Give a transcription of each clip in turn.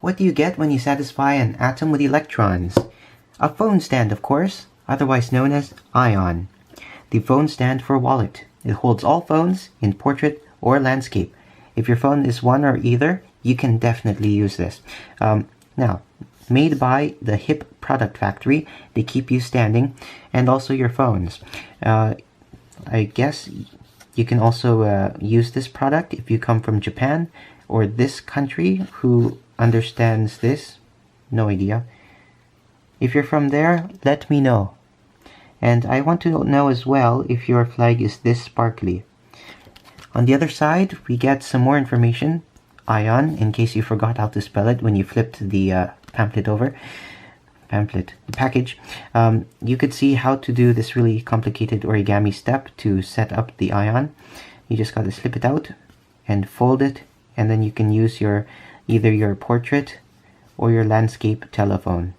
What do you get when you satisfy an atom with electrons? A phone stand, of course, otherwise known as ion. The phone stand for wallet. It holds all phones in portrait or landscape. If your phone is one or either, you can definitely use this. Now, made by the Hip Product Factory, they keep you standing, and also your phones. I guess you can also use this product if you come from Japan or this country who understands this. No idea. If you're from there, let me know. And I want to know as well if your flag is this sparkly. On the other side, we get some more information. Ion, in case you forgot how to spell it when you flipped the pamphlet over. The package. You could see how to do this really complicated origami step to set up the ion. You just gotta slip it out and fold it, and then you can use either your portrait or your landscape telephone.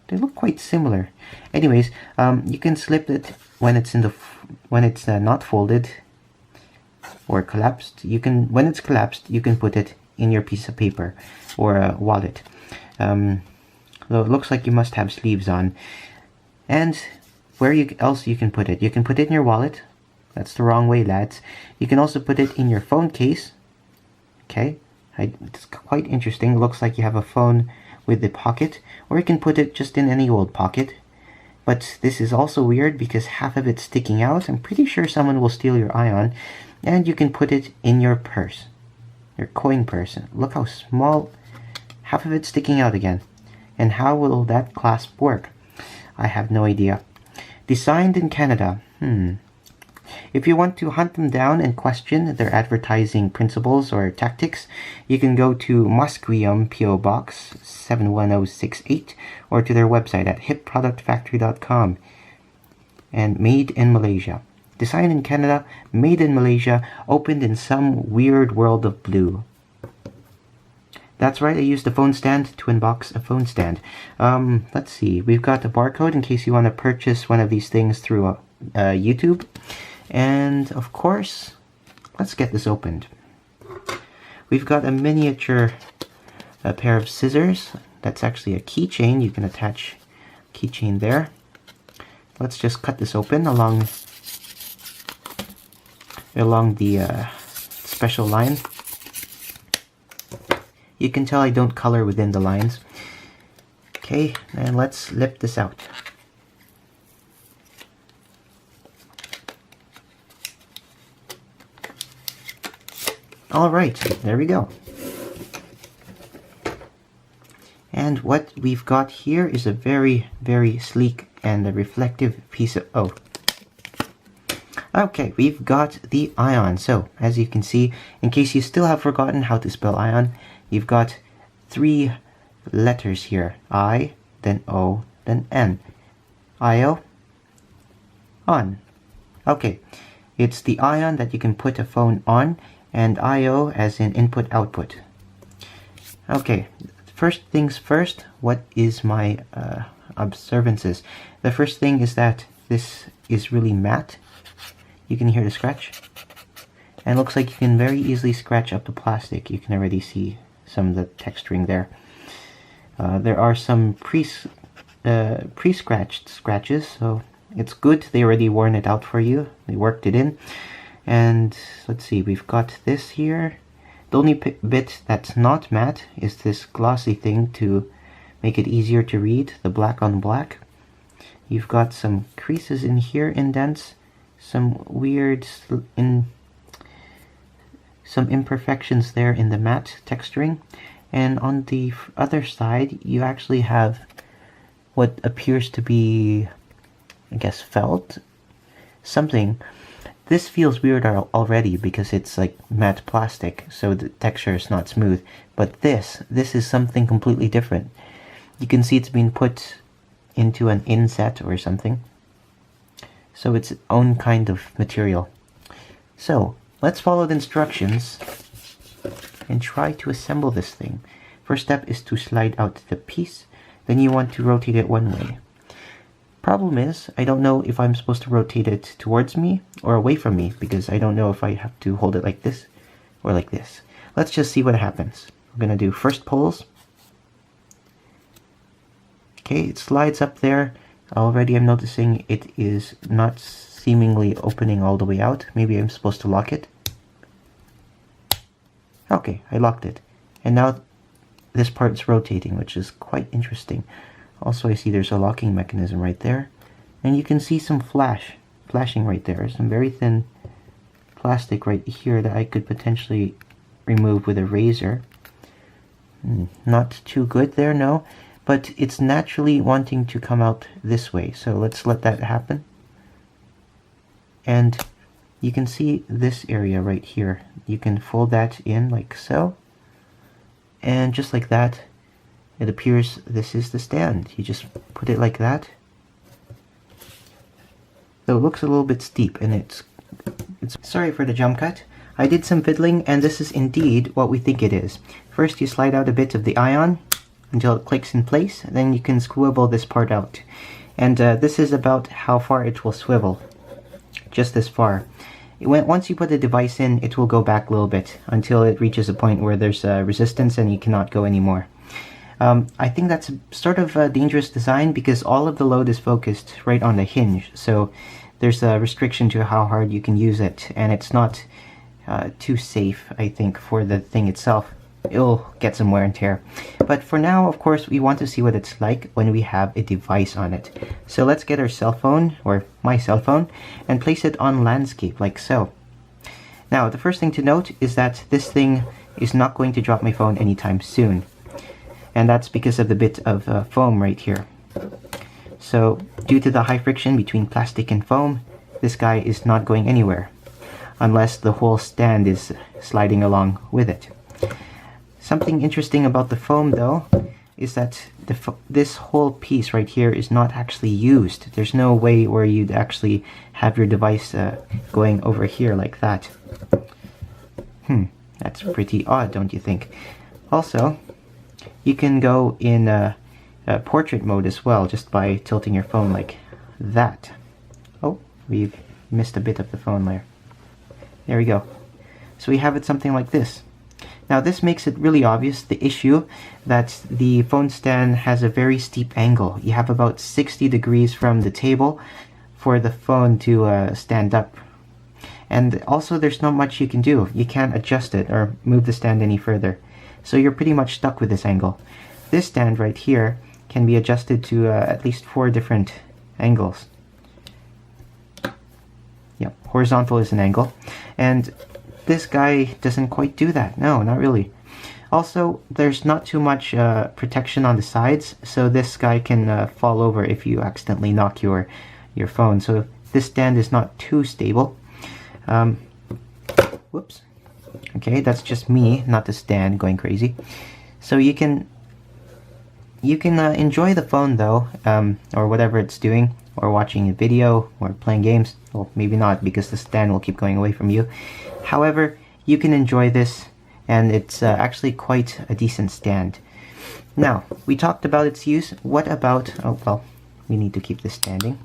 They look quite similar. Anyways, you can slip it when it's not folded or collapsed. When it's collapsed, you can put it in your piece of paper or a wallet. So it looks like you must have sleeves on. And where else you can put it? You can put it in your wallet. That's the wrong way, lads. You can also put it in your phone case. Okay, it's quite interesting. It looks like you have a phone with the pocket, or you can put it just in any old pocket. But this is also weird because half of it's sticking out. I'm pretty sure someone will steal your ion. And you can put it in your purse, your coin purse. Look how small, half of it's sticking out again. And how will that clasp work? I have no idea. Designed in Canada. If you want to hunt them down and question their advertising principles or tactics, you can go to Musqueam PO Box 71068 or to their website at hipproductfactory.com. And made in Malaysia. Designed in Canada, made in Malaysia, opened in some weird world of blue. That's right, I used a phone stand to unbox a phone stand. Let's see, we've got a barcode in case you want to purchase one of these things through YouTube. And of course, let's get this opened. We've got a miniature pair of scissors. That's actually a keychain. You can attach a keychain there. Let's just cut this open along the special line. You can tell I don't color within the lines. Okay, and let's lip this out. Alright, there we go. And what we've got here is a very, very sleek and a reflective piece of... Okay, we've got the ion. So, as you can see, in case you still have forgotten how to spell ion, you've got 3 letters here. I, then O, then N. IO, on. Okay, it's the ion that you can put a phone on, and IO as in input-output. Okay, first things first, what is my observances? The first thing is that this is really matte. You can hear the scratch. And it looks like you can very easily scratch up the plastic. You can already see some of the texturing there. There are some pre-scratched scratches, so it's good they already worn it out for you. They worked it in. And let's see, we've got this here. The only bit that's not matte is this glossy thing to make it easier to read, the black on black. You've got some creases in here, indents, some weird some imperfections there in the matte texturing. And on the other side, you actually have what appears to be, I guess, felt? Something. This feels weird already because it's like matte plastic, so the texture is not smooth. But this is something completely different. You can see it's been put into an inset or something. So it's its own kind of material. So, let's follow the instructions and try to assemble this thing. First step is to slide out the piece. Then you want to rotate it one way. Problem is, I don't know if I'm supposed to rotate it towards me or away from me, because I don't know if I have to hold it like this or like this. Let's just see what happens. We're going to do first pulls, Okay, it slides up there. Already I'm noticing it is not seemingly opening all the way out. Maybe I'm supposed to lock it. Okay, I locked it. And now this part's rotating, which is quite interesting. Also, I see there's a locking mechanism right there. And you can see some flashing right there. Some very thin plastic right here that I could potentially remove with a razor. Not too good there, no. But it's naturally wanting to come out this way. So let's let that happen. And you can see this area right here. You can fold that in like so. And just like that, it appears this is the stand. You just put it like that. So it looks a little bit steep, and it's sorry for the jump cut. I did some fiddling, and this is indeed what we think it is. First, you slide out a bit of the ion until it clicks in place. Then you can swivel this part out. And this is about how far it will swivel. Just this far. Once you put the device in, it will go back a little bit until it reaches a point where there's resistance and you cannot go anymore. I think that's sort of a dangerous design because all of the load is focused right on the hinge. So there's a restriction to how hard you can use it, and it's not too safe, I think, for the thing itself. It'll get some wear and tear. But for now, of course, we want to see what it's like when we have a device on it. So let's get our cell phone, or my cell phone, and place it on landscape like so. Now, the first thing to note is that this thing is not going to drop my phone anytime soon. And that's because of the bit of foam right here. So, due to the high friction between plastic and foam, this guy is not going anywhere. Unless the whole stand is sliding along with it. Something interesting about the foam, though, is that this whole piece right here is not actually used. There's no way where you'd actually have your device going over here like that. That's pretty odd, don't you think? Also, you can go in portrait mode as well, just by tilting your phone like that. Oh, we've missed a bit of the phone layer. There we go. So we have it something like this. Now this makes it really obvious, the issue, that the phone stand has a very steep angle. You have about 60 degrees from the table for the phone to stand up. And also there's not much you can do. You can't adjust it or move the stand any further. So you're pretty much stuck with this angle. This stand right here can be adjusted to at least 4 different angles. Yep, horizontal is an angle. And this guy doesn't quite do that. No, not really. Also, there's not too much protection on the sides, so this guy can fall over if you accidentally knock your phone. So this stand is not too stable. Whoops. Okay, that's just me, not the stand, going crazy. So you can enjoy the phone though, or whatever it's doing, or watching a video, or playing games. Well, maybe not, because the stand will keep going away from you. However, you can enjoy this, and it's actually quite a decent stand. Now, we talked about its use. What about... oh, well, we need to keep this standing.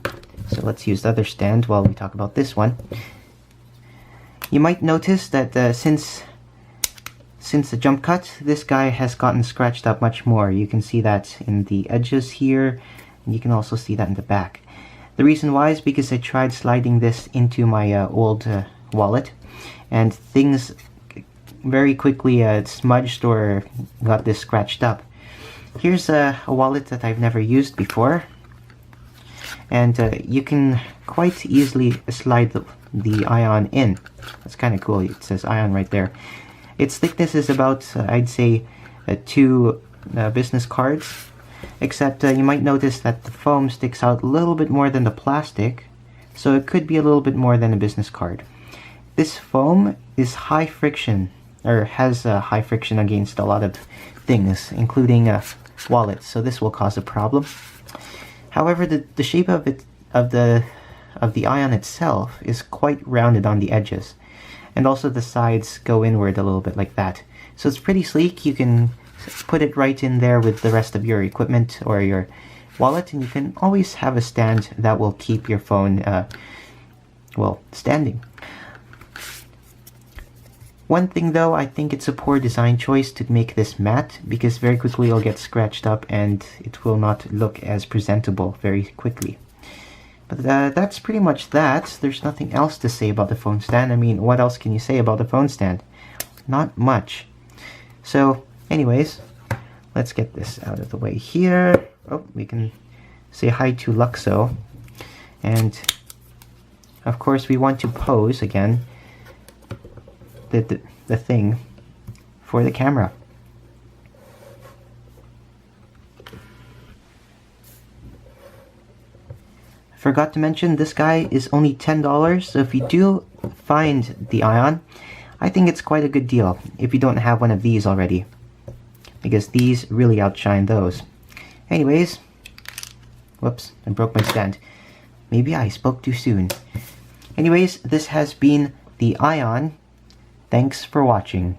So let's use the other stand while we talk about this one. You might notice that since the jump cut, this guy has gotten scratched up much more. You can see that in the edges here, and you can also see that in the back. The reason why is because I tried sliding this into my old wallet, and things very quickly smudged or got this scratched up. Here's a wallet that I've never used before, and you can quite easily slide the ion in. That's kind of cool. It says ion right there. Its thickness is about, I'd say, 2 business cards, except you might notice that the foam sticks out a little bit more than the plastic, so it could be a little bit more than a business card. This foam is high friction, or has high friction against a lot of things, including wallets, so this will cause a problem. However, the shape of the ion itself is quite rounded on the edges, and also the sides go inward a little bit like that. So it's pretty sleek. You can put it right in there with the rest of your equipment or your wallet, and you can always have a stand that will keep your phone well, standing. One thing though, I think it's a poor design choice to make this matte, because very quickly it'll get scratched up and it will not look as presentable very quickly. But that's pretty much that. There's nothing else to say about the phone stand. I mean, what else can you say about the phone stand? Not much. So, anyways, let's get this out of the way here. Oh, we can say hi to Luxo. And, of course, we want to pose, again, the thing for the camera. Forgot to mention, this guy is only $10, so if you do find the Ion, I think it's quite a good deal if you don't have one of these already, because these really outshine those. Anyways, whoops, I broke my stand. Maybe I spoke too soon. Anyways, this has been the Ion. Thanks for watching.